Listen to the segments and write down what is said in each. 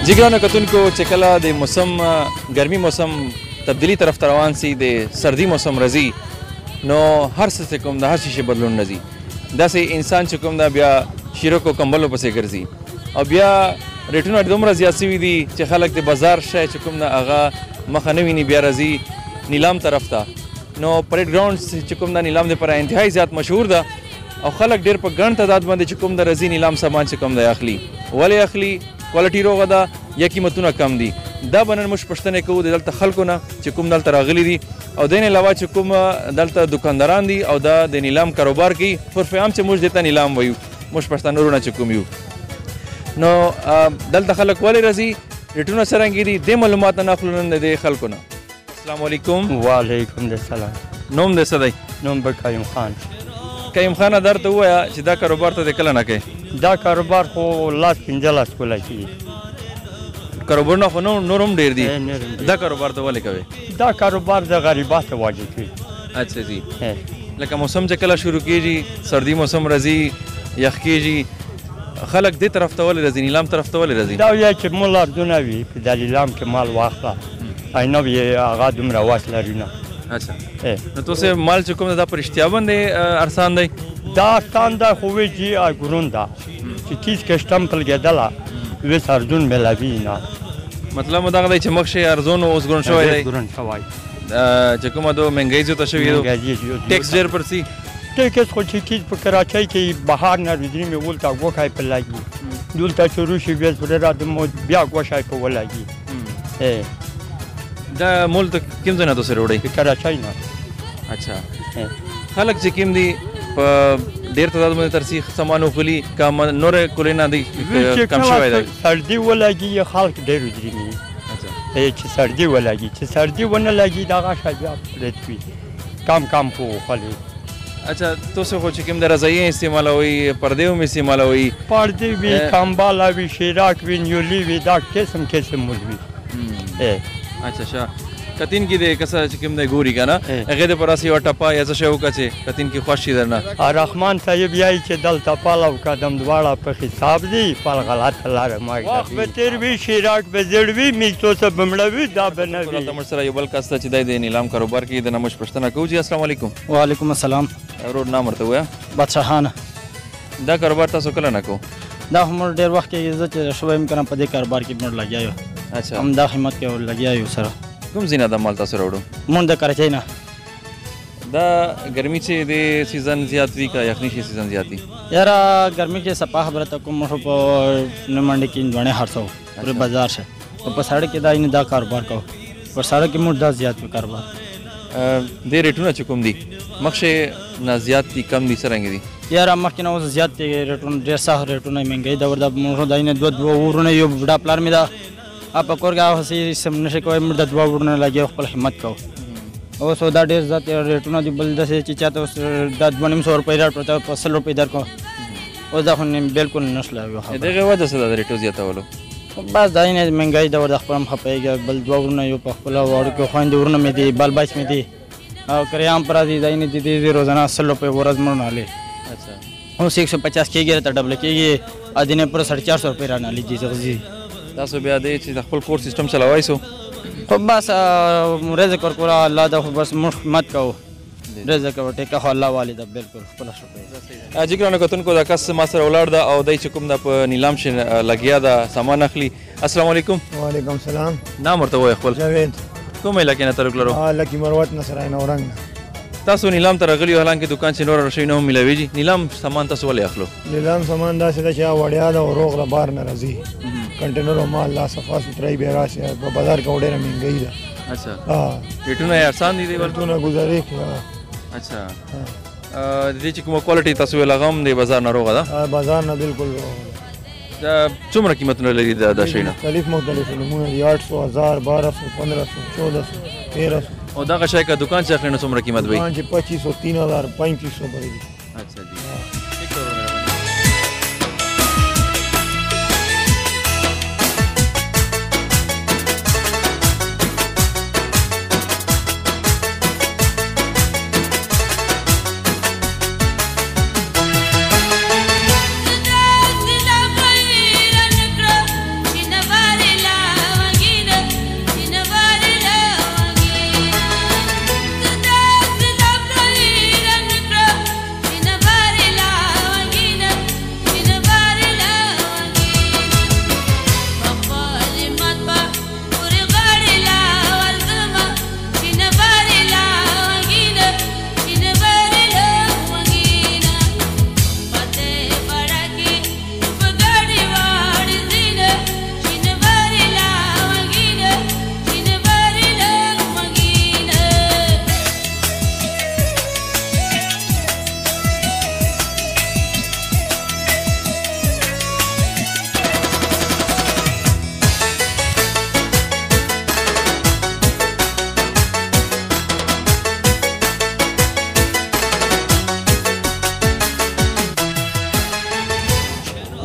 جګرانو کتونکو چې کله د موسم ګرمي موسم تبدیلی طرف ته روان سي د سردي موسم راځي نو هر څه چې کوم د هر شي بدلون راځي داسې انسان چې کوم دا بیا شیرکو کمبلو پسې ګرځي او بیا ریټونه دومره زیات شوي دي چې خلک د بازار شی چې کوم دا هغه مخه نه ویني بیا راځي نیلام طرف ته نو پریډ ګراوند چې کوم دا نیلام دپاره انتهایی زیات مشهور ده او خلک ډېر په ګڼ تعداد باندې چې کوم د راځي نیلام سامان چې کوم دی اخلي ولې اخلي کوالټي روغه ده یا قیمتونه کم دي دا به نن موږ پوښتنې کوو د دلته خلکو نه چې کوم دلته راغلي دي او دین علاوه چې کوم دلته دکانداران دي او دا د نیلام کاروبار کوي عرف عام چې موږ دې ته نیلام وایو موږ پښتانه ورونه چې کوم یو نو دلته خلک ولې راځي ریټونه څرنګه دي دې معلومات نه اخلو نن د خلکو نه السلام علیکم وعلیکم السلام نوم دې څه دی نوم به کریم خان کریم خان درته ووایه چې دا کاروبار ته د کله نه کوې دا کاروبار خو لاس 15 کله کېږي کاروبارونه خو نور هم ډېر دي دا کاروبار ته ولې کوې دا کاروبار د غریباتو واجب کوي اچھا جی لکه موسم چې کله شروع کېږي سردي موسم راځي یخ کېږي خلک دې طرف ته ولې راځي نیلام طرف ته ولې راځي دا وایي چې مول اردونه وي په دا نیلام کې مال واخله اینه وي هغه دومره واس لري نه اچھا نو تاسو مال چې کوم دا پر اشتیا باندې ارسان دی دا ارسان ده خو وی چې ګرون ده چې کیس کې شتمپل کېدله ویس ارزون ملاوي نه مطلب مو دغه دی چې مخکې ارزون اوس ګرون شوی دی ګرون شوی چې کومه دو مهنګۍ زیاته شوې ده ټیکس ډېر پرسي ټیکس خو چې کیس په کراچۍ کې بهار نه ورځې مې ولته غوښه په لګي دلته شروع شي بیا پر را د مو بیا غوښه په ولګي دا مول ته کوم ځای نه تاسو وروړئ کراچۍ نه اچھا خلک چې کوم دي په ډېر تعداد باندې ترسي سامان وخلي که نورې کولې نه دی کم شوی دی سردي ولګي خلک ډېر ودرېږي چې سردي ولګي چې سردي ونه لګي دغه شی بیا پرېت وي کم خو وخلي اچھا تاسو خو چې کوم د رضایي استعمالوئ پردې هم استعمالوئ پردې وي کمباله وي شیراک وي نیولي وي دا قسم مول وي اچھا ښه کتین کې د کسه چې کوم دی ګوري که نه هغې د پراسې یوه ټپه یا څه شی وکړه چې کتین کې خوښ شي در نه رحمان صاحب یایي چې دلته پل او قدم دواړه په حساب دي پل غلطه لاره وخت به تېر وي شیراک به زیړ وي میکسو څه به مړه وي دا به نه وي موږ سره یو بل کس ته چې دی د نیلام کاروبار کوي د نه موږ پوښتنه کوو جي السلام علیکم وعلیکم السلام ورور نام ورته ووایه بادشاهانه دا کاروبار تاسو کله نه کوو دا خو موږ ډېر وخت کې زه چې شوی یم که نه په دې کاروبار کې موږ لګیا یو اچھا همدا خدمت کې لګیا یو سره کوم ځای نه دا مال تاسو راوړو مونږ د کراچۍ نه دا ګرمي چې د سیزن زیات وي که یخني چې سیزن زیات وي یاره ګرمي کې صفا خبره ته کوم موږ په نه منډې کې هندواڼې خرڅوو پورې بازار شه او په سړک کې دا یعنې دا کاروبار کوو پر سړک کې موږ دا زیات وي کاروبار دې ریټونه چې کوم دي مخکې نه زیات دي کم دي څرنګه دي یاره مخکې نه اوس زیات دي ریټونه ډېر سخت ریټونه مهنګۍ دور ده موږ دا یعنې دوه ورونه یو بوډا پلار مې ده په کور کې هسې سم نشي کوی موږ د دوه ورونه لګیا خپل خدمت کوو اوس دا ډېر زیات ریټونه دي بل داسې چې چاته اوس دا 250 روپۍ راټ پرته په 100 روپۍ درکړو اوس دا خو بالکل نشله دغې وجه څه ده د ریټو زیاتولو بس دا یعنې مهنګۍ دور د خپل هم خفهېږي بل دوه ورونه یو په خپله وړو کې خویندې ورونه مې دي بال بچ مې دي او کریام پر دي دا یعنې دي روزانه 100 روپۍ ورځ مړ نه لې اوس 150 کېږي راته ډبله کېږي ادینې پر 450 روپۍ را نه لیږي زغزي تاسو بیا دی چې د خپل کور سیستم چلوای سو خو بس رزق ورکوه الله دا خو بس موږ خدمت کوو رزق ورټیکه خو الله والي ده بالکل خپله شکر جګرانو کتونکو دا کس ما سره ولاړ ده او دی چې کوم دا په نیلام شي لګیا ده سامان اخلي السلام علیکم وعلیکم السلام نام ورته ووایه خپل جاوید کوم علاقې نه تعلق لرو لکي مروت نه سرائے نورنگ تاسو نیلام ته راغلي یو حالانکې دکان چې نور شی نه هم میلاویږي نیلام سامان تاسو ولې اخلو نیلام سامان داسې ده چې وړیا ده او روغ له بار نه راځي کنټینر او مال لا صفا سوترای به راشي په بازار کې ډېره مهنګۍ ده اچھا ریټونه یې ارسان دي ریټونه ګزارې اچھا د دې چې کومه کوالټي تاسو یې لغم دی بازار نه روغه ده بازار نه بالکل دا څومره قیمتونه لري دا شی نه مختلف نمونه دي 800 1000 1200 1500 1400 1300 او دغه شی که دکان چې اخلي نو څومره قیمت وي دکان چې 2500 3000 3500 پرې دي اچھا جی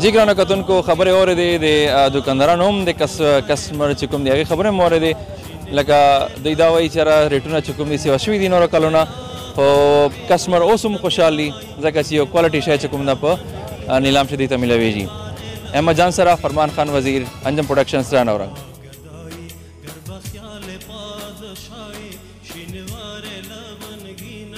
جی ګرانو کتونکو خبرې اورېدې د دوکاندارانو هم د کسټمر چې کوم دی هغې خبرې هم اورېدې لکه دوی دا وایي چې یاره ریټونه چې کوم دي سیوا شوي دي نورو کلونه خو کسټمر اوس هم خوشحال دي ځکه چې یو کوالټي شی چې کوم ده په نیلام چې دوی ته میلاویږي احمد جان سره فرمان خان وزیر انجم پروډکشن سره نورنگ شینوار لونگین